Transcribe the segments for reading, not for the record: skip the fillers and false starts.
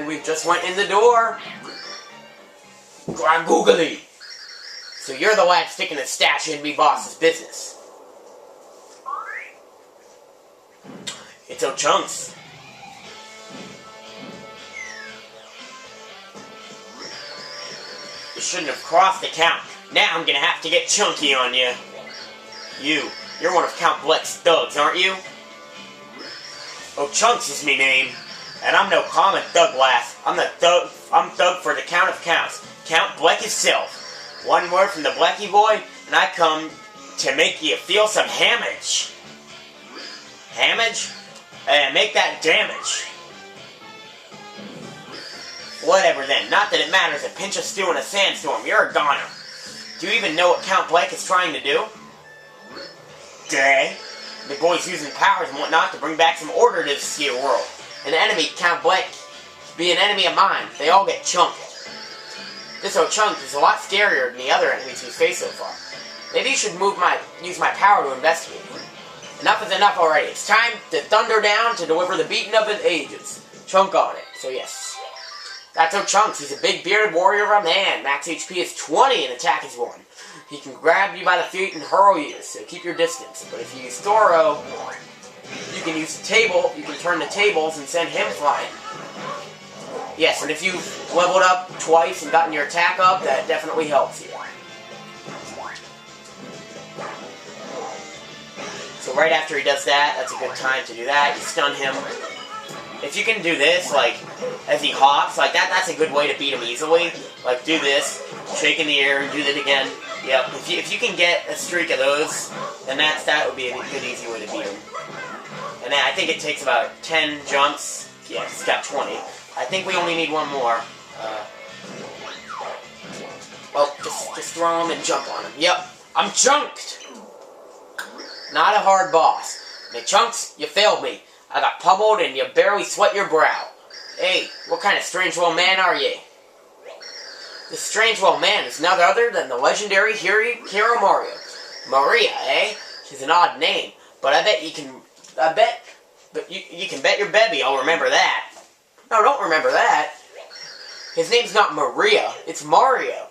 And we just went in the door. I'm googly. So you're the lad sticking a stash in me boss's business. It's Chunks. You shouldn't have crossed the count. Now I'm gonna have to get chunky on you. You're one of Count Bleck's thugs, aren't you? Chunks is me name. And I'm no common thug lass. I'm thug for the Count of Counts. Count Bleck himself. One word from the Blecky boy, and I come to make you feel some hamage. Hamage? Make that damage. Whatever then. Not that it matters. A pinch of stew in a sandstorm. You're a goner. Do you even know what Count Bleck is trying to do? Dang. The boy's using powers and whatnot to bring back some order to the steel world. An enemy, Count Bleck, be an enemy of mine. They all get chunked. This Chunk is a lot scarier than the other enemies we've faced so far. Maybe you should use my power to investigate. Enough is enough already. It's time to thunder down to deliver the beating of the ages. Chunk on it. So yes. That's Chunks. He's a big bearded warrior of a man. Max HP is 20 and attack is 1. He can grab you by the feet and hurl you, so keep your distance. But if you use Thoro, you can use the table, you can turn the tables and send him flying. Yes, and if you've leveled up twice and gotten your attack up, that definitely helps you. So right after he does that, that's a good time to do that. You stun him. If you can do this, like, as he hops, like that's a good way to beat him easily. Like, do this, shake in the air, and do that again. Yep, if you can get a streak of those, then that would be a good, easy way to beat him. And then I think it takes about 10 jumps. Yeah, it's got 20. I think we only need one more. Well, just throw him and jump on him. Yep, I'm chunked! Not a hard boss. Hey, Chunks, you failed me. I got pummeled and you barely sweat your brow. Hey, what kind of strange old man are you? This strange old man is none other than the legendary hero Mario. Maria, eh? She's an odd name, but you can bet your bebby I'll remember that. No, don't remember that. His name's not Maria, it's Mario.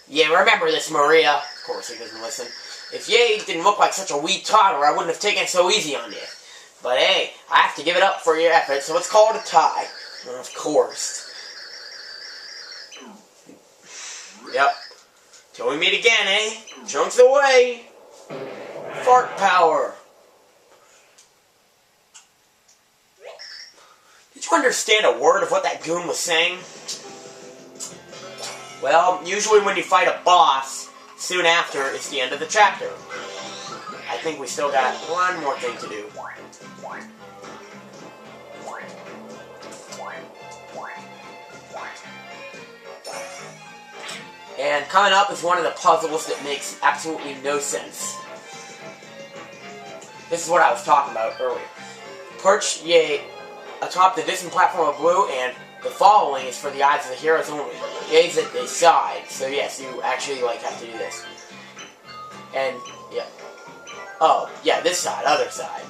Yeah, remember this, Maria. Of course he doesn't listen. If you didn't look like such a wee toddler, I wouldn't have taken it so easy on you. But hey, I have to give it up for your efforts, so let's call it a tie. Of course. Yep. Till we meet again, eh? Chunks away. Fart power. Did you understand a word of what that goon was saying? Well, usually when you fight a boss, soon after, it's the end of the chapter. I think we still got one more thing to do. And coming up is one of the puzzles that makes absolutely no sense. This is what I was talking about earlier. Perch Ye atop the distant platform of blue, and the following is for the eyes of the heroes only. Gaze at the side. So yes, you actually have to do this. And yeah. Oh, yeah, this side, other side.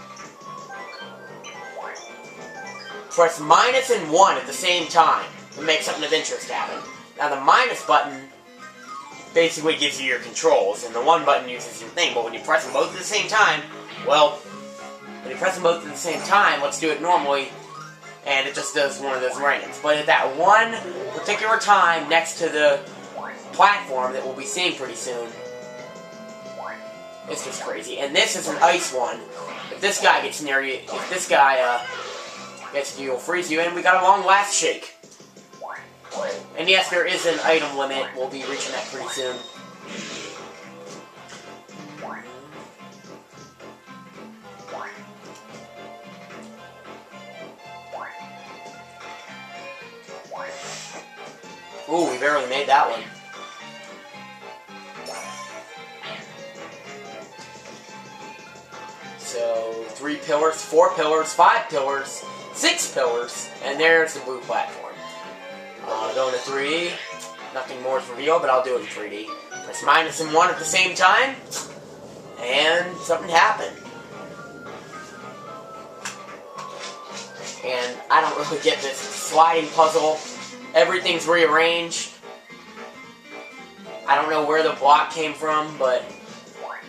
Press minus and 1 at the same time to make something of interest happen. Now the minus button basically gives you your controls, and the 1 button uses your thing, but when you press them both at the same time, well, when you press them both at the same time, let's do it normally, and it just does one of those rings. But at that one particular time next to the platform that we'll be seeing pretty soon, it's just crazy. And this is an ice one. If this guy gets near you, if this guy gets you, he'll freeze you, and we got a long last shake. And yes, there is an item limit. We'll be reaching that pretty soon. Ooh, we barely made that one. So, 3 pillars, 4 pillars, 5 pillars, 6 pillars, and there's the blue platform. Going to 3D. Nothing more is revealed, but I'll do it in 3D. Press minus and 1 at the same time, and something happened. And I don't really get this sliding puzzle. Everything's rearranged. I don't know where the block came from, but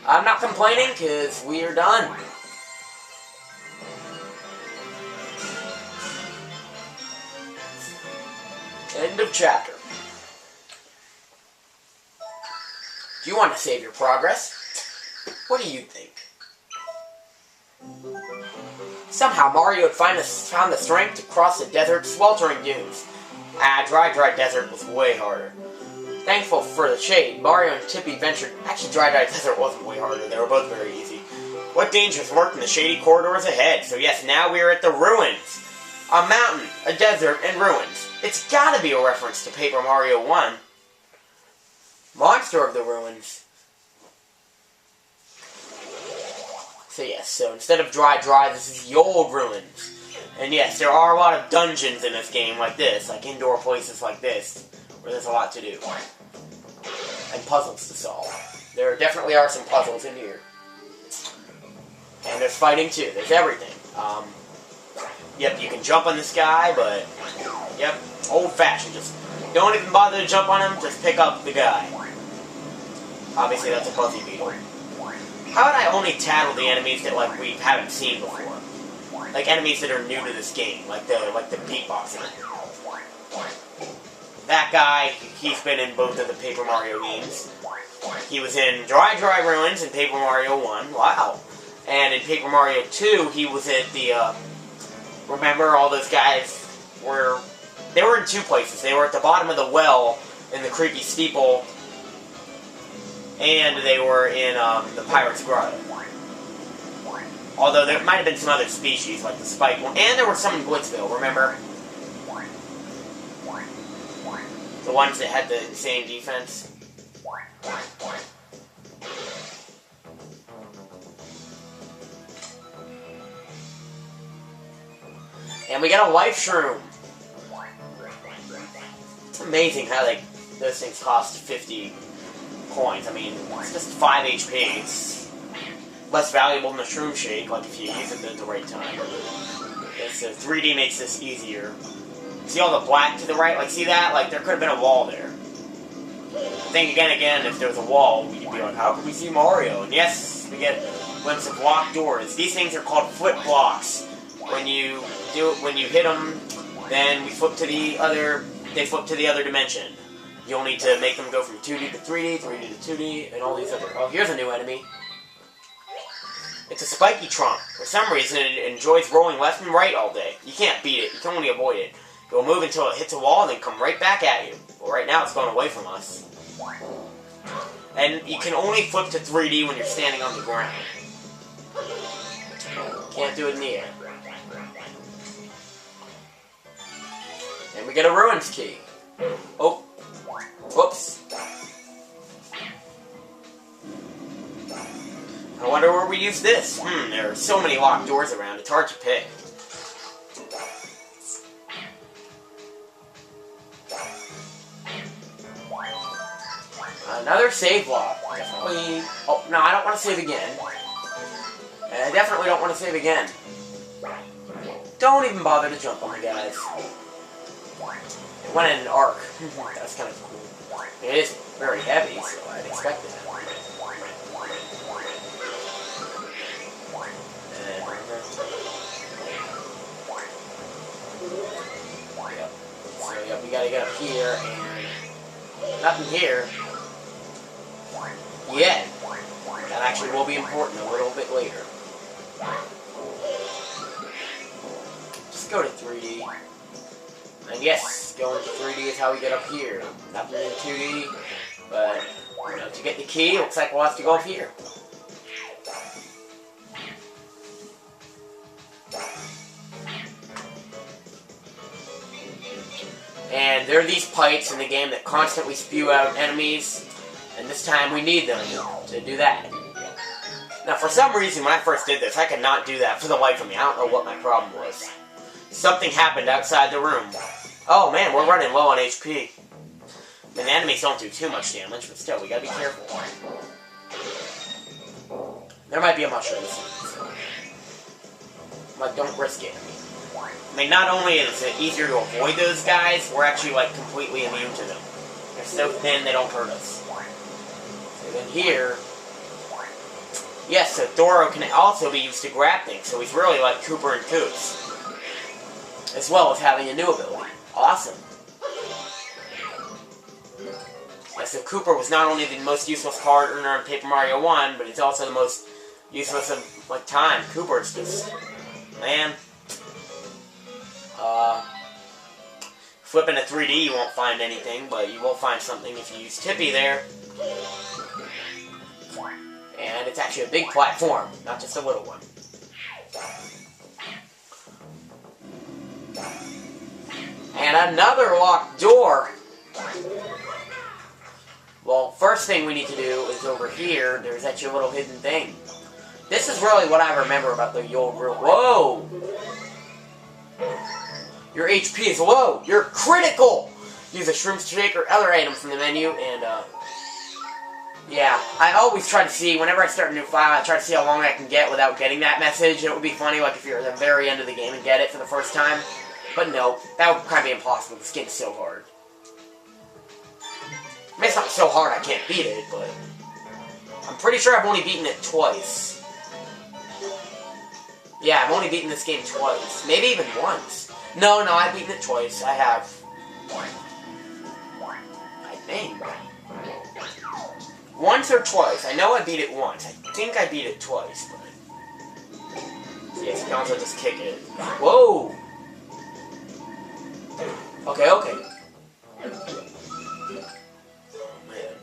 I'm not complaining because we are done. End of chapter. Do you want to save your progress? What do you think? Somehow Mario had found the strength to cross the desert's sweltering dunes. Dry Desert was way harder. Thankful for the shade, Mario and Tippy ventured... Actually, Dry Desert wasn't way harder. They were both very easy. What dangers lurked in the shady corridors ahead? So yes, now we are at the ruins. A mountain, a desert, and ruins. It's gotta be a reference to Paper Mario 1. Monster of the Ruins. So yes, so instead of Dry, this is Yold Ruins. And yes, there are a lot of dungeons in this game like this, like indoor places like this, where there's a lot to do. And puzzles to solve. There definitely are some puzzles in here. And there's fighting too, there's everything. Yep, you can jump on this guy, but, yep, old-fashioned. Just don't even bother to jump on him, just pick up the guy. Obviously, that's a fuzzy beetle. How would I only tattle the enemies that, like, we haven't seen before? Like, enemies that are new to this game, like the beatboxer. That guy, he's been in both of the Paper Mario games. He was in Dry Ruins and Paper Mario 1, wow. And in Paper Mario 2, he was at the, remember all those guys they were in two places. They were at the bottom of the well in the creepy steeple, and they were in the Pirate's Grotto. Although there might have been some other species, like the spike one. And there were some in Blitzville, remember? The ones that had the insane defense. And we got a life shroom. It's amazing how those things cost 50 coins. I mean, it's just 5 HP. It's less valuable than a shroom shake, like if you use it at the right time. So 3D makes this easier. See all the black to the right? Like, see that? Like, there could have been a wall there. Think again, if there was a wall, we'd be like, how could we see Mario? And yes, we get a glimpse of locked doors. These things are called flip blocks. When you hit them, then they flip to the other dimension. You'll need to make them go from 2D to 3D, 3D to 2D, and all these other... Oh, here's a new enemy. It's a spiky trunk. For some reason, it enjoys rolling left and right all day. You can't beat it. You can only avoid it. It will move until it hits a wall and then come right back at you. Well, right now it's going away from us. And you can only flip to 3D when you're standing on the ground. Can't do it in the air. And we get a ruins key. Oh. Whoops. I wonder where we use this. There are so many locked doors around, it's hard to pick. Another save block. Definitely... Oh, no, I don't want to save again. I definitely don't want to save again. Don't even bother to jump on the guys. It went in an arc. That's kind of cool. It is very heavy, so I'd expect it. Yep. So, yep, we gotta get up here, and nothing here. Yet. That actually will be important a little bit later. Just go to 3D. And yes, going to 3D is how we get up here. Nothing in 2D, but you know, to get the key, looks like we'll have to go up here. And there are these pipes in the game that constantly spew out enemies, and this time we need them to do that. Now, for some reason, when I first did this, I could not do that for the life of me. I don't know what my problem was. Something happened outside the room. Oh man, we're running low on HP. I mean, the enemies don't do too much damage, but still, we gotta be careful. There might be a mushroom. So, like, don't risk it. I mean, not only is it easier to avoid those guys, we're actually, like, completely immune to them. They're so thin, they don't hurt us. So then here... Yes, so Thoro can also be used to grab things, so he's really like Cooper and Coots. As well as having a new ability. Awesome. Yeah, so Cooper was not only the most useless card earner in Paper Mario 1, but he's also the most useless of, like, time. Cooper's just... Man. Flipping to 3D, you won't find anything, but you will find something if you use Tippy there. And it's actually a big platform, not just a little one. And another locked door! Well, first thing we need to do is over here, there's actually a little hidden thing. This is really what I remember about the Yold Ruins. Whoa! Your HP is low! You're critical! Use a shroom shake or other item from the menu, and, yeah, I always try to see, whenever I start a new file, I try to see how long I can get without getting that message. It would be funny, like, if you're at the very end of the game and get it for the first time. But no, that would kind of be impossible. This game's so hard. I mean, it's not so hard I can't beat it, but... I'm pretty sure I've only beaten it twice. Yeah, I've only beaten this game twice. Maybe even once. No, I've beaten it twice. I have. I think. Once or twice. I know I beat it once. I think I beat it twice, but... Yes, you can also just kick it. Whoa! Okay. Oh, man.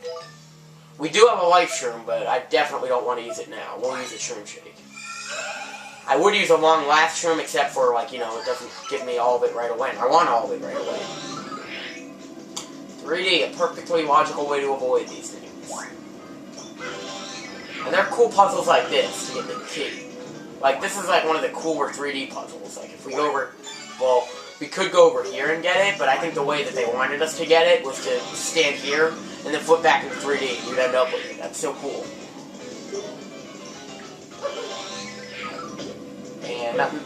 We do have a life shroom, but I definitely don't want to use it now. We'll use a shroom shake. I would use a long last shroom, except for, like, you know, it doesn't give me all of it right away. I want all of it right away. 3D, a perfectly logical way to avoid these things. And there are cool puzzles like this to get the key. Like, this is like one of the cooler 3D puzzles. Like, if we go over... Well, we could go over here and get it, but I think the way that they wanted us to get it was to stand here and then flip back into 3D. You'd end up with it. That's so cool. And nothing.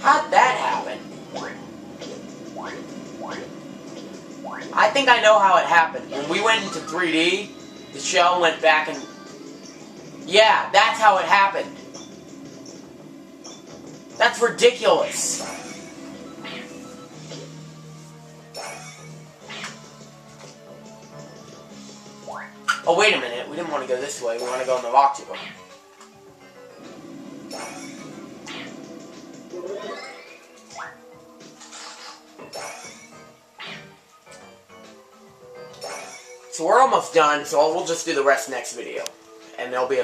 How'd that happen? I think I know how it happened. When we went into 3D, the shell went back and... Yeah, that's how it happened. That's ridiculous. Oh, wait a minute. We didn't want to go this way. We want to go in the lock door. So we're almost done, so we'll just do the rest next video. And there'll be a